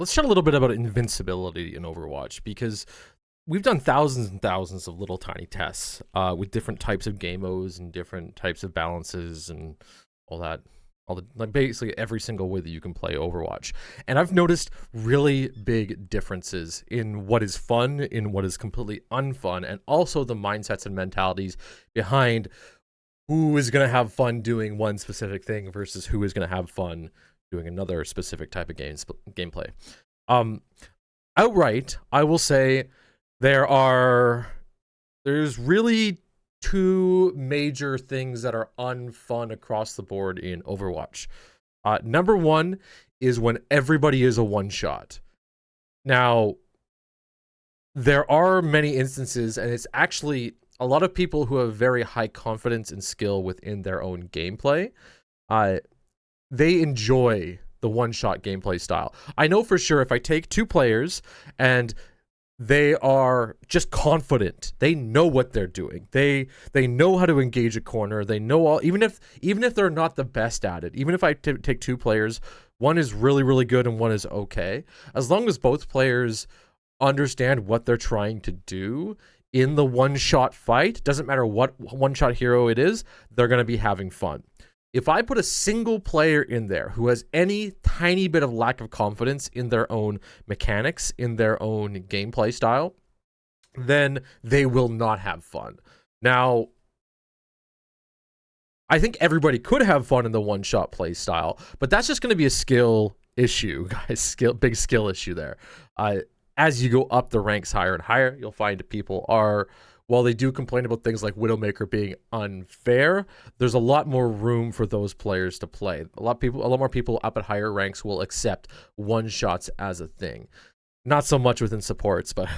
let's chat a little bit about invincibility in Overwatch, because we've done thousands and thousands of little tiny tests with different types of game modes and different types of balances and all that. Like basically every single way that you can play Overwatch. And I've noticed really big differences in what is fun, in what is completely unfun, and also the mindsets and mentalities behind who is going to have fun doing one specific thing versus who is going to have fun doing another specific type of gameplay. Outright, I will say there's really two major things that are unfun across the board in Overwatch. Number one is when everybody is a one-shot. Now, there are many instances, and it's actually a lot of people who have very high confidence and skill within their own gameplay. They enjoy the one-shot gameplay style. I know for sure if I take two players and they are just confident, they know what they're doing, they know how to engage a corner, they know all, even if they're not the best at it, even if I take two players, one is really, really good and one is okay, as long as both players understand what they're trying to do in the one-shot fight, doesn't matter what one-shot hero it is, they're going to be having fun. If I put a single player in there who has any tiny bit of lack of confidence in their own mechanics, in their own gameplay style, then they will not have fun. Now, I think everybody could have fun in the one-shot play style, but that's just going to be a skill issue, guys. Big skill issue there. As you go up the ranks higher and higher, you'll find people are, while they do complain about things like Widowmaker being unfair, there's a lot more room for those players to play. A lot more people up at higher ranks will accept one shots as a thing. Not so much within supports, but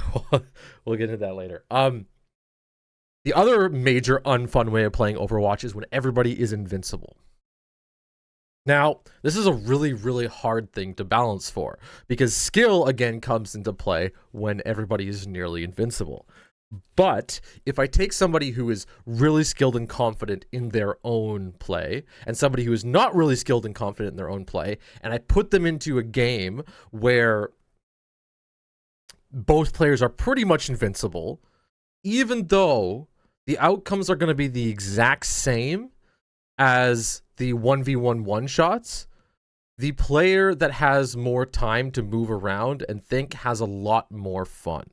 we'll get into that later. The other major unfun way of playing Overwatch is when everybody is invincible. Now, this is a really, really hard thing to balance for, because skill, again, comes into play when everybody is nearly invincible. But if I take somebody who is really skilled and confident in their own play, and somebody who is not really skilled and confident in their own play, and I put them into a game where both players are pretty much invincible, even though the outcomes are going to be the exact same as the 1v1 one-shots, the player that has more time to move around and think has a lot more fun.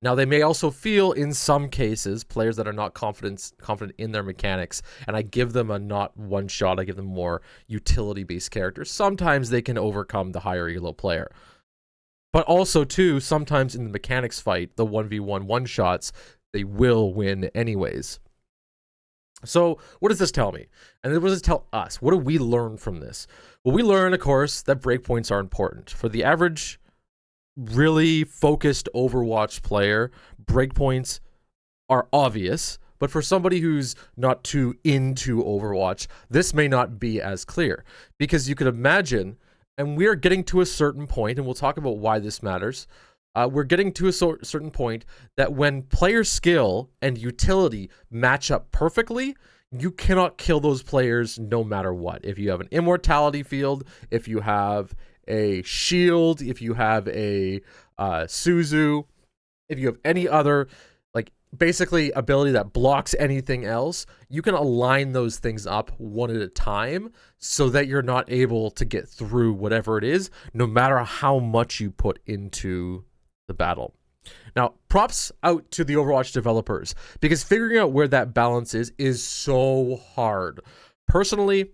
Now, they may also feel, in some cases, players that are not confident in their mechanics, and I give them a not one shot, I give them more utility-based characters. Sometimes they can overcome the higher elo player. But also, too, sometimes in the mechanics fight, the 1v1 one-shots, they will win anyways. So, what does this tell me? And what does this tell us? What do we learn from this? Well, we learn, of course, that breakpoints are important. For the average really focused Overwatch player, breakpoints are obvious, but for somebody who's not too into Overwatch, this may not be as clear, because you could imagine, and we're getting to a certain point, and we'll talk about why this matters. We're getting to a certain point that when player skill and utility match up perfectly, you cannot kill those players no matter what. If you have an immortality field, if you have a shield, if you have a Suzu, if you have any other, like, basically ability that blocks anything else, you can align those things up one at a time so that you're not able to get through whatever it is, no matter how much you put into the battle. Now, props out to the Overwatch developers, because figuring out where that balance is so hard. Personally,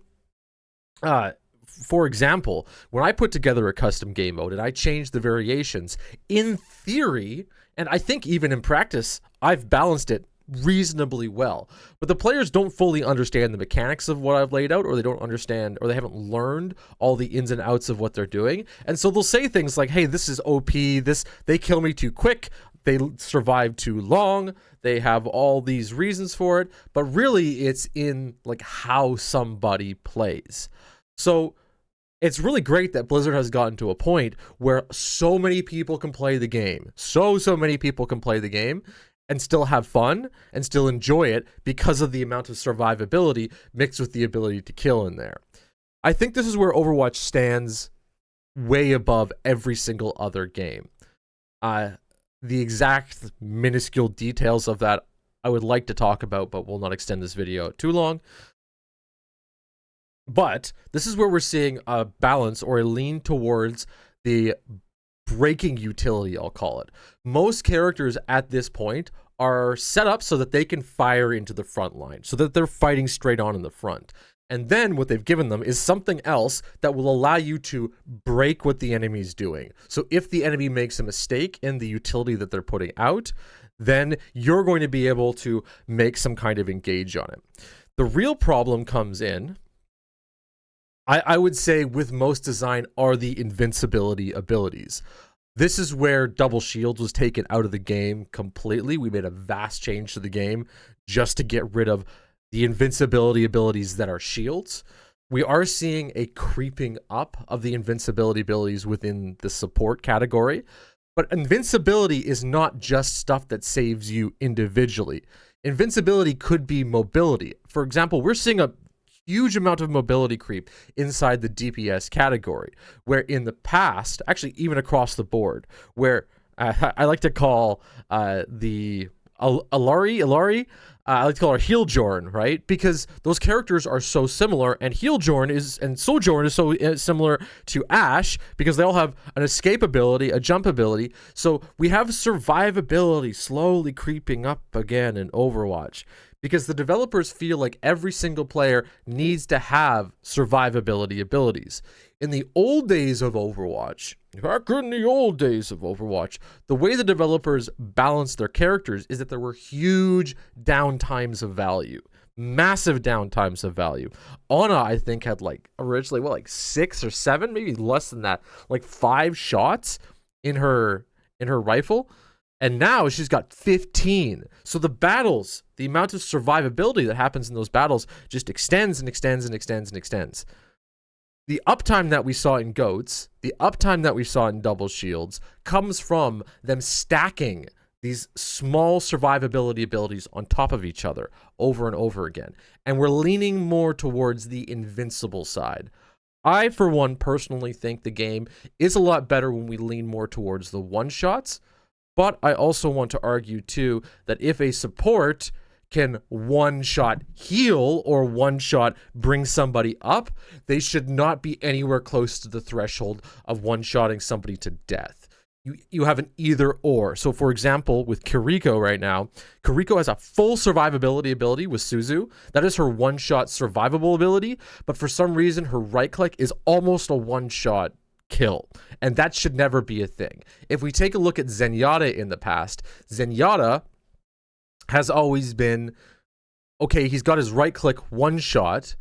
for example, when I put together a custom game mode and I changed the variations, in theory, and I think even in practice, I've balanced it reasonably well. But the players don't fully understand the mechanics of what I've laid out, or they don't understand, or they haven't learned all the ins and outs of what they're doing. And so they'll say things like, hey, this is OP, they kill me too quick, they survive too long, they have all these reasons for it, but really it's in like how somebody plays. So it's really great that Blizzard has gotten to a point where so many people can play the game. So many people can play the game and still have fun and still enjoy it because of the amount of survivability mixed with the ability to kill in there. I think this is where Overwatch stands way above every single other game. The exact minuscule details of that I would like to talk about, but will not extend this video too long. But this is where we're seeing a balance or a lean towards the breaking utility, I'll call it. Most characters at this point are set up so that they can fire into the front line, so that they're fighting straight on in the front. And then what they've given them is something else that will allow you to break what the enemy's doing. So if the enemy makes a mistake in the utility that they're putting out, then you're going to be able to make some kind of engage on it. The real problem comes in, I would say, with most design, are the invincibility abilities. This is where double shield was taken out of the game completely. We made a vast change to the game just to get rid of the invincibility abilities that are shields. We are seeing a creeping up of the invincibility abilities within the support category, but invincibility is not just stuff that saves you individually. Invincibility could be mobility. For example, we're seeing a huge amount of mobility creep inside the DPS category, where in the past, actually even across the board, where I like to call the Ilari, I like to call her Healjorn, right? Because those characters are so similar, and Healjorn and Sojourn is so similar to Ashe because they all have an escape ability, a jump ability. So we have survivability slowly creeping up again in Overwatch, because the developers feel like every single player needs to have survivability abilities. In the old days of Overwatch, the way the developers balanced their characters is that there were huge downtimes of value. Massive downtimes of value. Ana, I think, had like originally, like 6 or 7, maybe less than that, like 5 shots in her rifle. And now she's got 15. So the battles, the amount of survivability that happens in those battles just extends and extends and extends and extends. The uptime that we saw in GOATs, the uptime that we saw in Double Shields, comes from them stacking these small survivability abilities on top of each other over and over again. And we're leaning more towards the invincible side. I, for one, personally think the game is a lot better when we lean more towards the one-shots. But I also want to argue, too, that if a support can one-shot heal or one-shot bring somebody up, they should not be anywhere close to the threshold of one-shotting somebody to death. You have an either-or. So, for example, with Kiriko right now, Kiriko has a full survivability ability with Suzu. That is her one-shot survivable ability, but for some reason, her right-click is almost a one-shot kill, and that should never be a thing. If we take a look at Zenyatta in the past, Zenyatta has always been, okay, he's got his right click one shot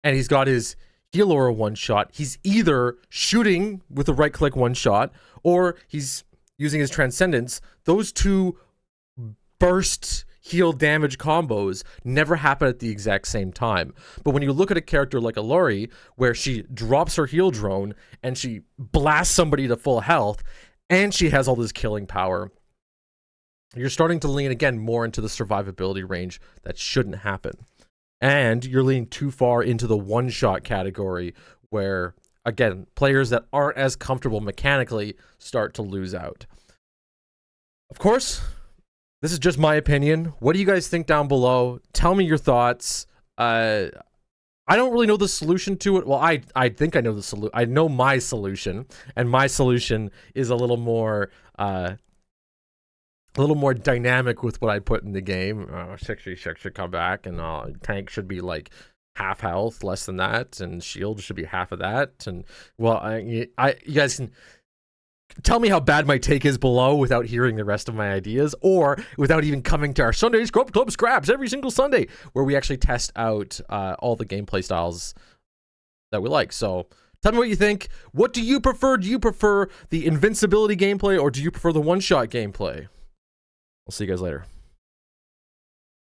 and he's got his heal aura one shot. He's either shooting with a right click one shot or he's using his transcendence. Those two burst heal damage combos never happen at the exact same time. But when you look at a character like Ilari, where she drops her heal drone and she blasts somebody to full health, and she has all this killing power, you're starting to lean again more into the survivability range that shouldn't happen. And you're leaning too far into the one-shot category where, again, players that aren't as comfortable mechanically start to lose out. Of course, this is just my opinion. What do you guys think down below? Tell me your thoughts. I don't really know the solution to it. Well, I think I know the solution. I know my solution, and my solution is a little more dynamic with what I put in the game. 66 should come back, and tank should be like half health, less than that, and shield should be half of that. And well, you guys can tell me how bad my take is below without hearing the rest of my ideas, or without even coming to our Sunday Club Scraps every single Sunday, where we actually test out all the gameplay styles that we like. So tell me what you think. What do you prefer? Do you prefer the invincibility gameplay, or do you prefer the one-shot gameplay? I'll see you guys later.